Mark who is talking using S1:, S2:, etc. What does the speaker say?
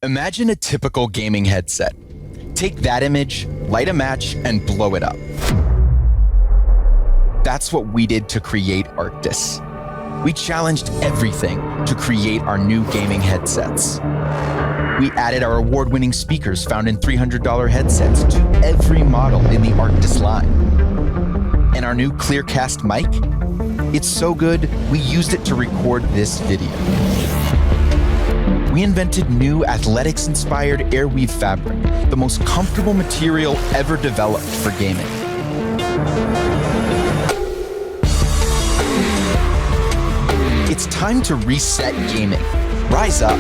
S1: Imagine a typical gaming headset. Take that image, light a match, and blow it up. That's what we did to create Arctis. We challenged everything to create our new gaming headsets. We added our award-winning speakers found in $300 headsets to every model in the Arctis line. And our new Clearcast mic? It's so good, we used it to record this video. We invented new athletics-inspired airweave fabric, the most comfortable material ever developed for gaming. It's time to reset gaming. Rise up.